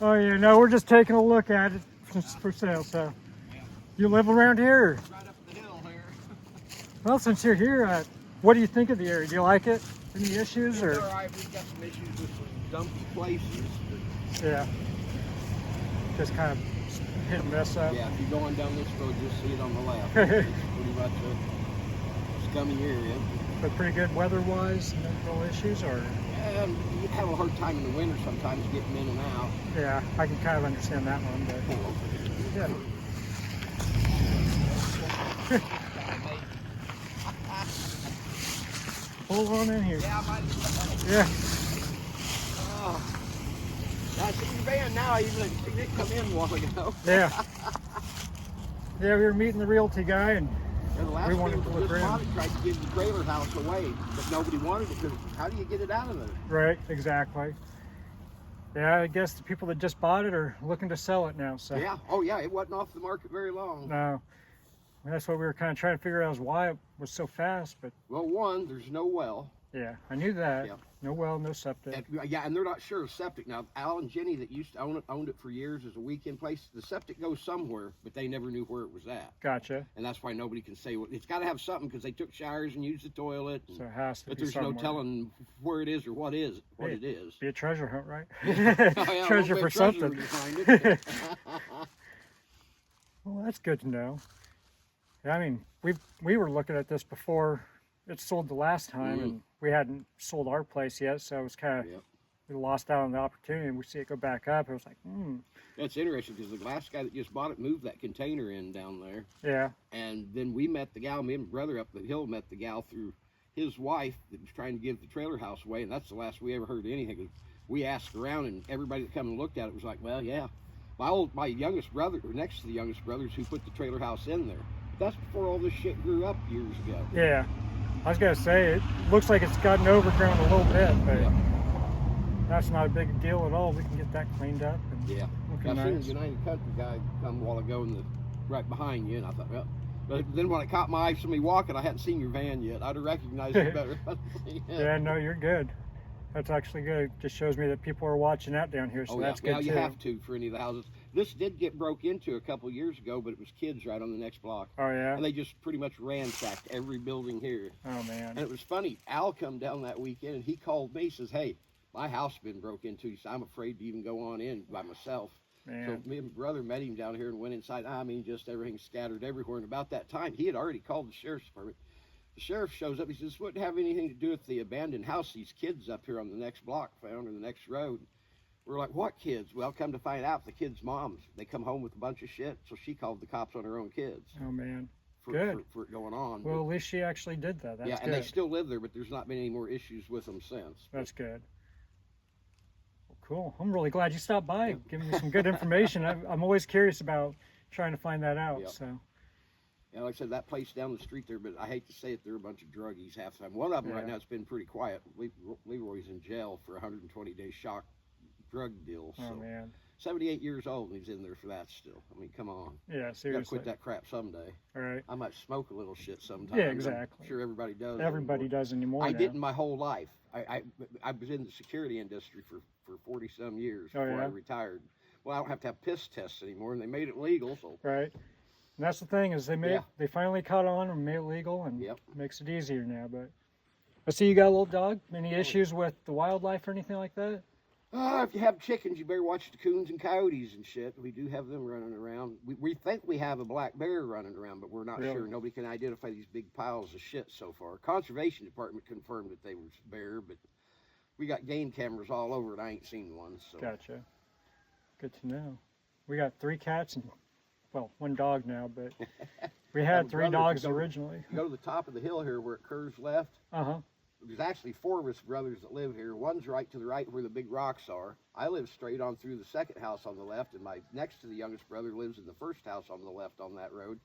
Oh yeah, no, we're just taking a look at it for sale. So, you live around here? Right up the hill here. Well, since you're here, what do you think of the area? Do you like it? Any issues or? It's all right. We've got some issues with some dumpy places. Yeah, just kind of hit and miss up. Yeah, if you're going down this road, you'll see it on the left. It's pretty much a scummy area. But pretty good weather-wise, no real issues, or? You have a hard time in the winter sometimes getting in and out. Yeah, I can kind of understand that one, but yeah. Hold on in here. Yeah, Yeah. Oh, that's in your van now. I even seen it come in a while ago. Yeah. Yeah, we were meeting the realty guy, and the last we wanted to people look just around. bought it, tried to give the trailer house away, but nobody wanted it because how do you get it out of there? Right, exactly. Yeah, I guess the people that just bought it are looking to sell it now. So Yeah. Oh yeah, it wasn't off the market very long. no, that's what we were kind of trying to figure out, is why it was so fast. But Well, one, there's no well. yeah, I knew that. Yeah. No well, no septic. And they're not sure of septic. Now, Al and Jenny that used to owned it for years as a weekend place. The septic goes somewhere, but they never knew where it was at. Gotcha. And that's why nobody can say, well, it's got to have something because they took showers and used the toilet. So it has to But be there's somewhere. no telling where it is or what it is. Be a treasure hunt, right? Oh, yeah, treasure for something. when you find it. Well, that's good to know. Yeah, I mean, we were looking at this before it sold the last time, and we hadn't sold our place yet, so it was kind of we lost out on the opportunity. And we see it go back up. It was like, That's interesting because the last guy that just bought it moved that container in down there. Yeah. And then we met the gal, me and my brother up the hill met the gal through his wife that was trying to give the trailer house away, and that's the last we ever heard anything. We asked around, and everybody that come and looked at it was like, well, yeah. My youngest brother, or next to the youngest brothers, who put the trailer house in there. That's before all this shit grew up years ago. Yeah. I was going to say, it looks like it's gotten overgrown a little bit, but that's not a big deal at all. We can get that cleaned up. And yeah. looking I seen nice. the United Country guy come a while ago right behind you, and I thought, well. But then when it caught my eye, somebody walking, I hadn't seen your van yet. I'd have recognized it better. Yeah, no, you're good. That's actually good. It just shows me that people are watching out down here, so that's good too. too. You have to for any of the houses. This did get broke into a couple years ago, but it was kids right on the next block. Oh yeah? And they just pretty much ransacked every building here. Oh man. And it was funny. Al come down that weekend, and he called me, says, hey, my house has been broke into. He said, I'm afraid to even go on in by myself. Man. So me and my brother met him down here and went inside. I mean, just everything scattered everywhere. And about that time, he had already called the sheriff's department. The sheriff shows up. He says, this wouldn't have anything to do with the abandoned house these kids up here on the next block found, or the next road. We're like, what kids? Well, come to find out, the kids' moms, they come home with a bunch of shit. So she called the cops on her own kids. Oh man. For it going on. Well, at least she actually did that. That's yeah, good. and they still live there, but there's not been any more issues with them since. That's good. Well, cool. I'm really glad you stopped by, giving me some good information. I'm always curious about trying to find that out. Yep. So. Yeah, like I said, that place down the street there, but I hate to say it, they're a bunch of druggies half the time. One of them right now, it's been pretty quiet. Leroy's in jail for 120-day shock drug deal. Oh, so man. 78 years old, and he's in there for that still. I mean, come on. Yeah, seriously. You gotta quit that crap someday. All right. I might smoke a little shit sometime. Yeah, exactly. I'm sure everybody does. Everybody does anymore. I now. didn't my whole life. I was in the security industry for 40-some years before I retired. Well, I don't have to have piss tests anymore, and they made it legal. So. Right. And that's the thing, is they finally caught on and made it legal, and makes it easier now. But I see you got a little dog. Any issues with the wildlife or anything like that? If you have chickens, you better watch the coons and coyotes and shit. We do have them running around. We think we have a black bear running around, but we're not sure. Nobody can identify these big piles of shit so far. Conservation Department confirmed that they were bear, but we got game cameras all over it. I ain't seen one. So. Gotcha. Good to know. We got 3 cats and, well, 1 dog now, but we had 3 dogs originally. You go to the top of the hill here where it curves left. There's actually 4 of us brothers that live here. One's right to the right where the big rocks are. I live straight on through the second house on the left, and my next to the youngest brother lives in the first house on the left on that road.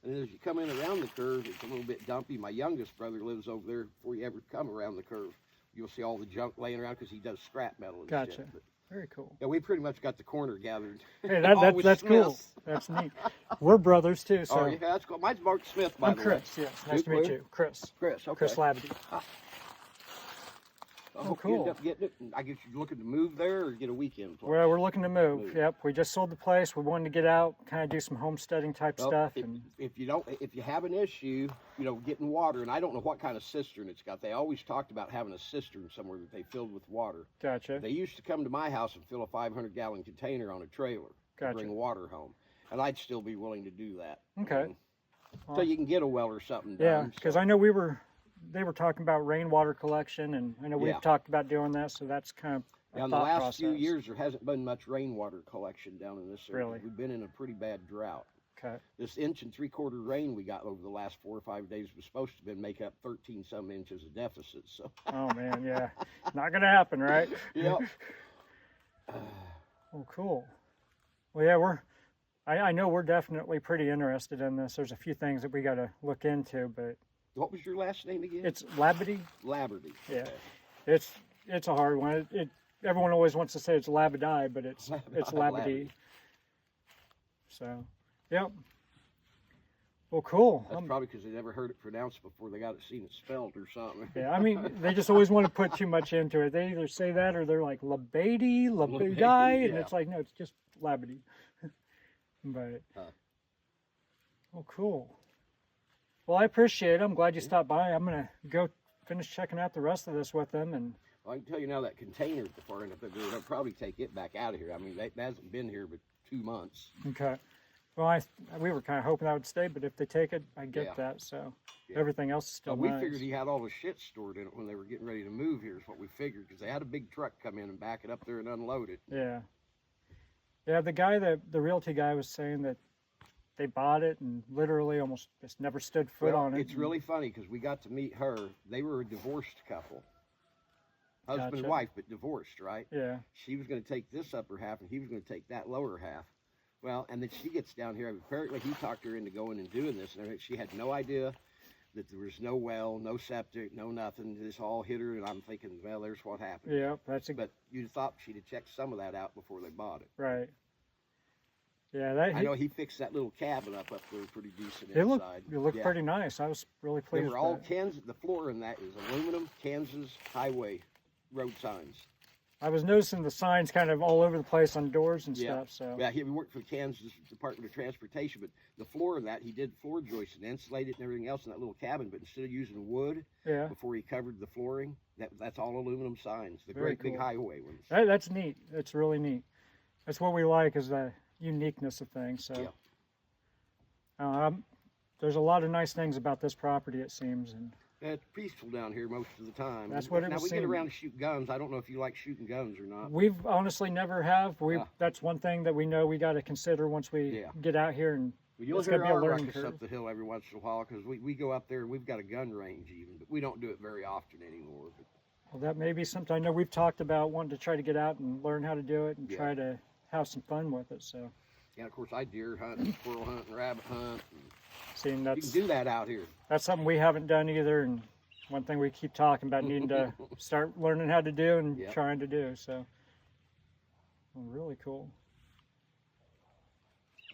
And as you come in around the curve, it's a little bit dumpy. My youngest brother lives over there before you ever come around the curve. You'll see all the junk laying around because he does scrap metal and shit. But, very cool. Yeah, we pretty much got the corner gathered. Hey, that's cool. That's neat. We're brothers too. So. Oh, yeah, that's cool. Mine's Mark Smith, by the way. I'm Chris. Yes, nice to meet you. Chris. Chris, okay. Chris Labadie. I hope you end up getting it. I guess you're looking to move there or get a weekend place. Well, we're looking to move. Yep, we just sold the place. We wanted to get out, kind of do some homesteading type stuff. If you have an issue, getting water, and I don't know what kind of cistern it's got. They always talked about having a cistern somewhere that they filled with water. Gotcha. They used to come to my house and fill a 500-gallon container on a trailer to bring water home, and I'd still be willing to do that. Okay. So you can get a well or something done. Yeah, because I know they were talking about rainwater collection, and I know we've talked about doing that, so that's kind of in the last few years, there hasn't been much rainwater collection down in this area. Really? We've been in a pretty bad drought. Okay. This 1 3/4 rain we got over the last 4 or 5 days was supposed to make up 13 some inches of deficit. So. Oh man, yeah, not gonna happen, right? Yep. Well, cool. Well, yeah, I know we're definitely pretty interested in this. There's a few things that we got to look into, but. What was your last name again? It's Labadee. Labadee. Yeah, okay. It's a hard one. Everyone always wants to say it's Labadee, but it's Labadee. So, yep. Well, cool. That's probably because they never heard it pronounced before they got it seen it spelled or something. Yeah, I mean, they just always want to put too much into it. They either say that or they're like Labadee, and it's like, no, it's just Labadee. But, oh, cool. Well, I appreciate it. I'm glad you stopped by. I'm going to go finish checking out the rest of this with them. And well, I can tell you now that container at the far end of it, they'll probably take it back out of here. I mean, it hasn't been here but 2 months. Okay. Well, we were kind of hoping that would stay, but if they take it, I get that. So everything else is still we nice. figured he had all the shit stored in it when they were getting ready to move here is what we figured, because they had a big truck come in and back it up there and unload it. Yeah. Yeah, the realty guy was saying that they bought it and literally almost just never stood foot on it. It's really funny because we got to meet her. They were a divorced couple. Husband and wife, but divorced, right? Yeah. She was going to take this upper half and he was going to take that lower half. Well, and then she gets down here. Apparently he talked her into going and doing this. And she had no idea that there was no well, no septic, no nothing. This all hit her. And I'm thinking, well, there's what happened. Yeah, But you'd thought she'd have checked some of that out before they bought it. Right. Yeah, I know he fixed that little cabin up there pretty decent inside. It looked pretty nice. I was really pleased. They were all Kansas. The floor in that is aluminum Kansas highway road signs. I was noticing the signs kind of all over the place on doors and stuff. So he worked for the Kansas Department of Transportation, but the floor in that he did floor joists and insulated and everything else in that little cabin. But instead of using wood before he covered the flooring, that's all aluminum signs. The great big highway ones. That's neat. That's really neat. That's what we like, is the uniqueness of things. So there's a lot of nice things about this property, it seems, and it's peaceful down here most of the time. That's what it was. Now we get around to shoot guns. I don't know if you like shooting guns or not. We've honestly never have. That's one thing that we know we got to consider once we get out here, and you'll hear our ruckus up the hill every once in a while, because we go up there and we've got a gun range even, but we don't do it very often anymore. But. Well, that may be something. I know we've talked about wanting to try to get out and learn how to do it and try to have some fun with it. So. Yeah, of course I deer hunt, and squirrel hunt, and rabbit hunt. See, you can do that out here. That's something we haven't done either, and one thing we keep talking about needing to start learning how to do and trying to do. So, well, really cool.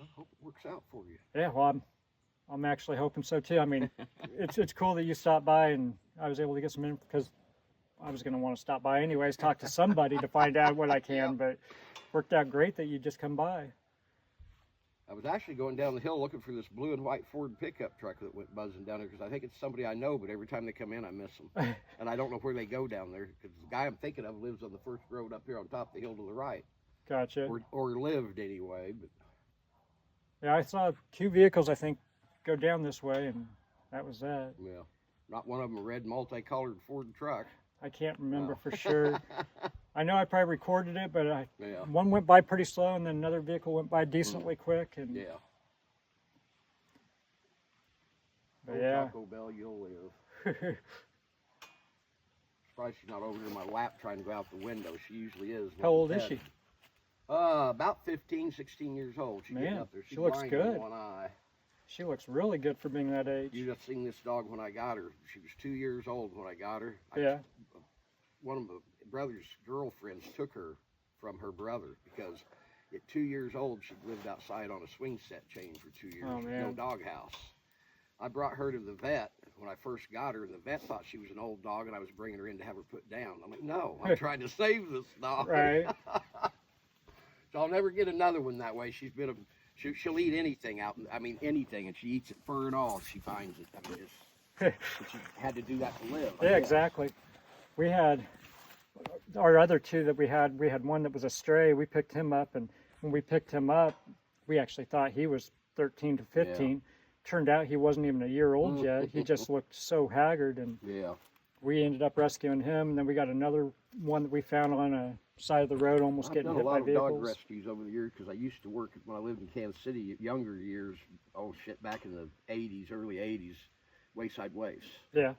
I hope it works out for you. Yeah, well, I'm actually hoping so too. I mean, it's cool that you stopped by and I was able to get some info, because I was going to want to stop by anyways, talk to somebody to find out what I can, but worked out great that you just come by. I was actually going down the hill looking for this blue and white Ford pickup truck that went buzzing down there, because I think it's somebody I know, but every time they come in, I miss them. And I don't know where they go down there, because the guy I'm thinking of lives on the first road up here on top of the hill to the right. Gotcha. Or lived anyway. But yeah, I saw 2 vehicles, I think, go down this way, and that was that. Yeah. Not one of them a red multicolored Ford truck. I can't remember for sure. I know I probably recorded it, but one went by pretty slow, and then another vehicle went by decently quick. And but Taco Bell, you'll live. Surprised she's not over here in my lap trying to go out the window. She usually is. How old is she? About 15, 16 years old. She's getting up there. She looks good. In one eye. She looks really good for being that age. You just seen this dog when I got her. She was 2 years old when I got her. One of my brother's girlfriends took her from her brother, because at 2 years old she'd lived outside on a swing set chain for 2 years. Oh, man. No doghouse. I brought her to the vet when I first got her, and the vet thought she was an old dog, and I was bringing her in to have her put down. I'm like, no, I'm trying to save this dog. Right. So I'll never get another one that way. She's been she'll eat anything out. I mean, anything, and she eats it, fur and all. If she finds it. I mean, but she had to do that to live. Yeah, exactly. We had our other two that we had one that was a stray. We picked him up, and when we picked him up, we actually thought he was 13 to 15. Yeah. Turned out he wasn't even a year old yet. He just looked so haggard, and we ended up rescuing him. And then we got another one that we found on a side of the road, almost getting hit by vehicles. I've done a lot of dog rescues over the years because I used to work when I lived in Kansas City, younger years. Oh shit, back in the 80s, early 80s, Wayside Waifs. Yeah.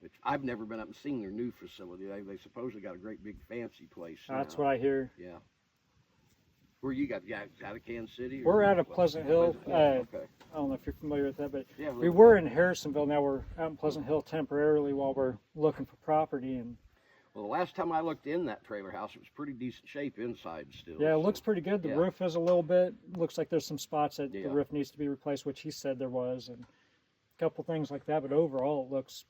Which I've never been up and seen their new facility. They supposedly got a great big fancy place. That's what I hear. Yeah. Where you got? Yeah, out of Kansas City? We're out of Pleasant Hill. Okay. I don't know if you're familiar with that, but we were in Harrisonville. Now we're out in Pleasant Hill temporarily while we're looking for property. And well, the last time I looked in that trailer house, it was pretty decent shape inside still. Yeah, it looks pretty good. The roof is a little bit. Looks like there's some spots that the roof needs to be replaced, which he said there was, and a couple things like that. But overall, it looks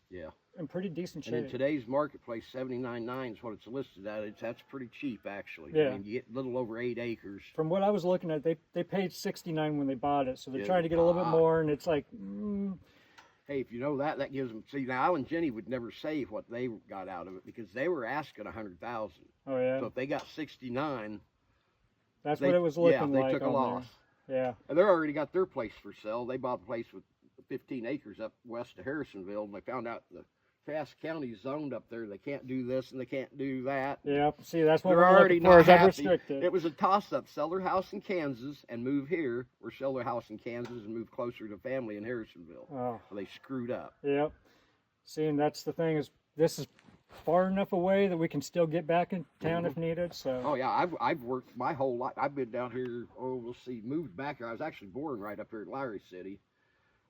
in pretty decent shape. And in today's marketplace, $79.9 is what it's listed at. That's pretty cheap, actually. Yeah. I mean, you get a little over 8 acres. From what I was looking at, they paid $69 when they bought it, so they're trying to get a little bit more, and it's like. Hey, if you know that, that gives them. See, now Al and Jenny would never say what they got out of it because they were asking $100,000. Oh yeah. So if they got 69, that's what it was looking like. Yeah, they took a loss. There. Yeah. And they already got their place for sale. They bought a place with 15 acres up west of Harrisonville, and they found out the Cass County's zoned up there. They can't do this and they can't do that. Yeah, see, that's what they're we're already looking for. not happy. Restricted. It was a toss-up: sell their house in Kansas and move here, or sell their house in Kansas and move closer to family in Harrisonville. Oh, well, they screwed up. Yep. See, and that's the thing is, this is far enough away that we can still get back in town if needed. So. Oh yeah, I've worked my whole life. I've been down here. Oh, we'll see. Moved back here. I was actually born right up here in Larry City,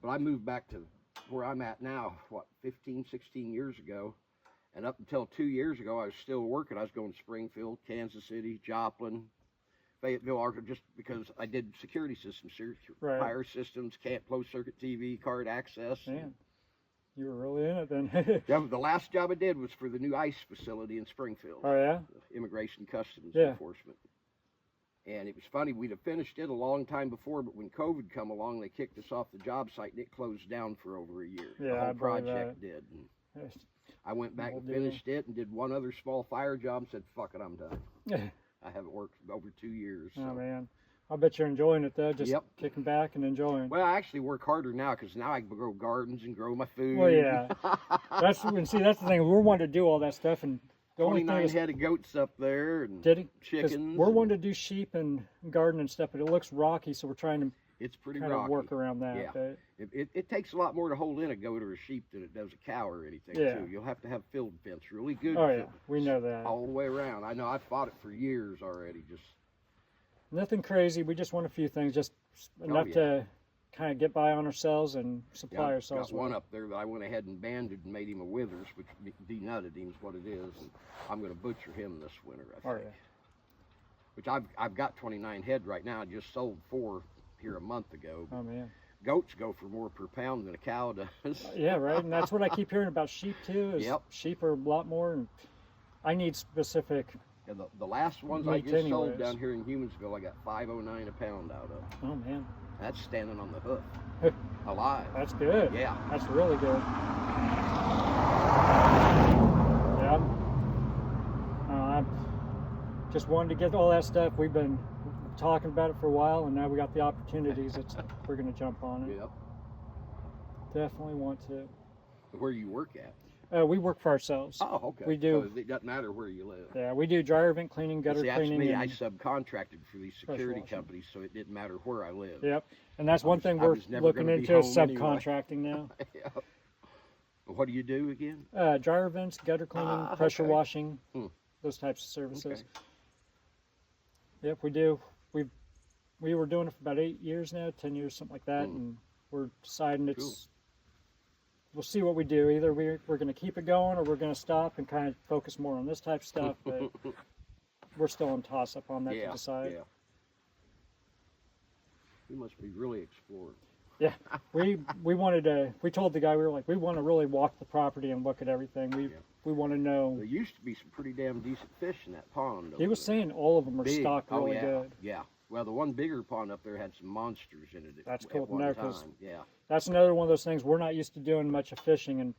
but I moved back to where I'm at now. What, 15, 16 years ago. And up until 2 years ago, I was still working. I was going to Springfield, Kansas City, Joplin, Fayetteville, Arkansas, just because I did security systems, fire systems, closed circuit TV, card access. Man, you were really in it then. Yeah, the last job I did was for the new ICE facility in Springfield. Oh yeah? Immigration Customs Enforcement. And it was funny, we'd have finished it a long time before, but when COVID come along, they kicked us off the job site and it closed down for over a year. Yeah, the whole project did. And I went back and finished it and did one other small fire job and said, fuck it, I'm done. I haven't worked over 2 years. So. Oh, man. I bet you're enjoying it, though, just kicking back and enjoying. Well, I actually work harder now because now I can grow gardens and grow my food. Well, yeah. that's the thing. We're wanting to do all that stuff. And the only 29 head of goats up there and chickens. We're wanting to do sheep and garden and stuff, but it looks rocky, so we're trying to pretty kind of work around that. Yeah. It takes a lot more to hold in a goat or a sheep than it does a cow or anything, too. You'll have to have field fence really good. Oh, yeah. We know that. All the way around. I know. I've fought it for years already. Just nothing crazy. We just want a few things, just enough to kind of get by on ourselves and supply ourselves. Got one up there that I went ahead and banded and made him a withers, which denutted him is what it is. And I'm going to butcher him this winter, I think. Which I've got 29 head right now. I just sold 4 here a month ago. Oh man. Goats go for more per pound than a cow does. Yeah, right. And that's what I keep hearing about sheep too. Is sheep are a lot more, and I need specific. Yeah, the last ones I just sold down here in Humansville, I got $5.09 a pound out of. Oh man. That's standing on the hoof, alive. That's good. Yeah. That's really good. Yeah. I just wanted to get all that stuff. We've been talking about it for a while, and now we got the opportunities. We're going to jump on it. Yep. Definitely want to. Where do you work at? We work for ourselves. Oh, okay. We do. So it doesn't matter where you live. Yeah, we do dryer vent cleaning, gutter cleaning. That's me. I subcontracted for these security companies, so it didn't matter where I lived. Yep. And that's one thing we're looking into is subcontracting now. Yeah. What do you do again? Dryer vents, gutter cleaning, pressure washing, those types of services. Okay. Yep, we do. We were doing it for about 8 years now, 10 years, something like that, and we're deciding we'll see what we do. Either we're going to keep it going or we're going to stop and kind of focus more on this type of stuff, but we're still in toss-up on that to decide. Yeah. You must be really exploring. Yeah, we wanted to. We told the guy, we were like, we want to really walk the property and look at everything. We want to know. There used to be some pretty damn decent fish in that pond. He was saying all of them are Big. stocked really yeah, good. Yeah. Well, the one bigger pond up there had some monsters in it. That's cool at to one know, time. 'cause Yeah. that's another one of those things we're not used to doing much of fishing, and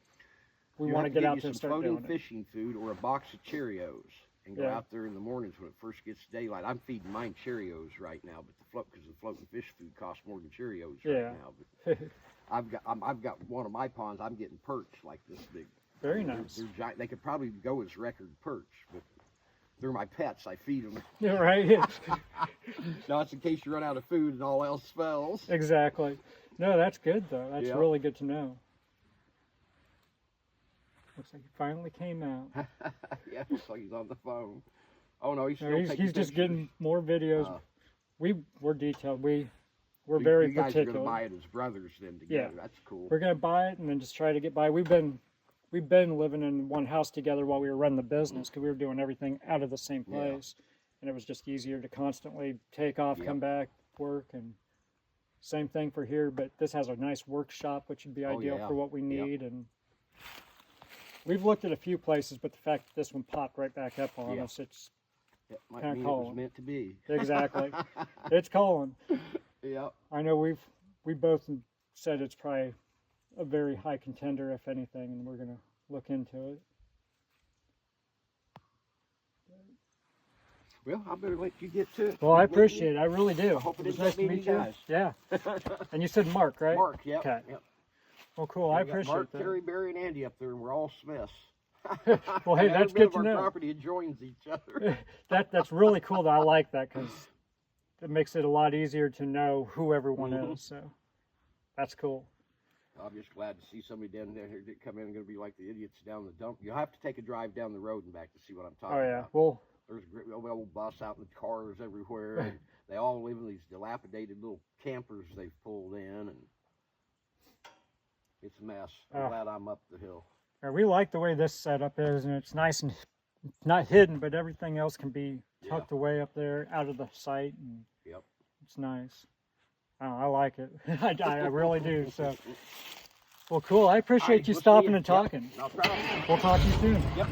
we want to get out there and start floating doing it. fishing food or a box of Cheerios and go out there in the mornings when it first gets daylight. I'm feeding mine Cheerios right now, but because the floating fish food costs more than Cheerios right now. But I've got one of my ponds. I'm getting perch like this big. Very nice. They're giant. They could probably go as record perch, but they're my pets. I feed them. Yeah, right. Now it's in case you run out of food and all else fails. Exactly. No, that's good though. That's Yeah. really good to know. Looks like he finally came out. Yeah, looks like he's on the phone. Oh no, he's still No, taking he's just pictures. getting more videos. We're detailed. We're You very guys particular. are going to buy it as brothers then together. Yeah. That's cool. We're gonna buy it and then just try to get by. We've been living in one house together while we were running the business because we were doing everything out of the same place, and it was just easier to constantly take off, come back, work, and same thing for here. But this has a nice workshop, which would be ideal for what we need. And we've looked at a few places, but the fact that this one popped right back up on us, it's It might kinda mean it calling. was meant to be. exactly it's calling. Yeah. I know we both said it's probably a very high contender, if anything, and we're gonna look into it. Well, I better let you get to it. Well, I appreciate it. I really do. I hope it was didn't nice to meet meet you you. guys. Yeah. And you said Mark, right? Mark, yep. Okay. Yep. Well, cool. I We got appreciate Mark, that. Terry, Barry, and Andy up there, and we're all Smiths. Well, hey, And that's every bit good of to our know. property joins each other. That's really cool. That I like that because it makes it a lot easier to know who everyone is. So that's cool. I'm just glad to see somebody down there who didn't come in and going to be like the idiots down the dump. You have to take a drive down the road and back to see what I'm talking Oh yeah. about. Well, There's a great old bus out with cars everywhere. And they all live in these dilapidated little campers they've pulled in, and it's a mess. I'm glad I'm up the hill. we like the way this setup is, and it's nice and not hidden, but everything else can be tucked away up there, out of the sight, and it's nice. I like it. I really do. So, well, cool. I appreciate you stopping and talking. No problem. We'll talk to you soon. Yep.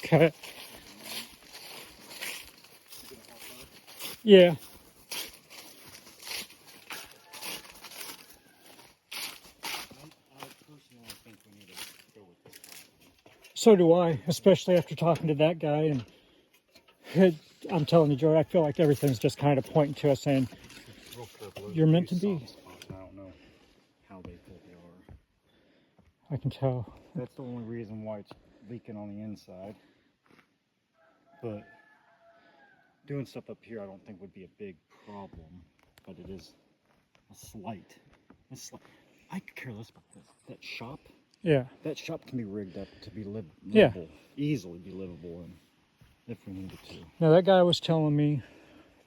Okay. Yeah. So do I, especially after talking to that guy. And I'm telling you, Joe, I feel like everything's just kind of pointing to us saying, you're meant to be. I don't know how they think they are. I can tell. That's the only reason why it's leaking on the inside. But doing stuff up here I don't think would be a big problem. But it is a slight. I could care less about this. That shop. Yeah. That shop can be rigged up to be livable. Yeah. Easily be livable in if we needed to. Now, that guy was telling me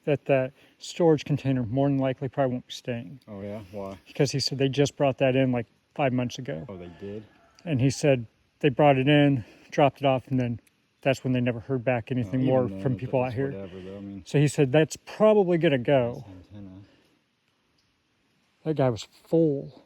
that storage container more than likely probably won't be staying. Oh yeah? Why? Because he said they just brought that in like 5 months ago. Oh, they did? And he said they brought it in, dropped it off, and then that's when they never heard back anything more from people out here. Whatever, though. I mean, So he said that's probably going to go. antenna. That guy was full.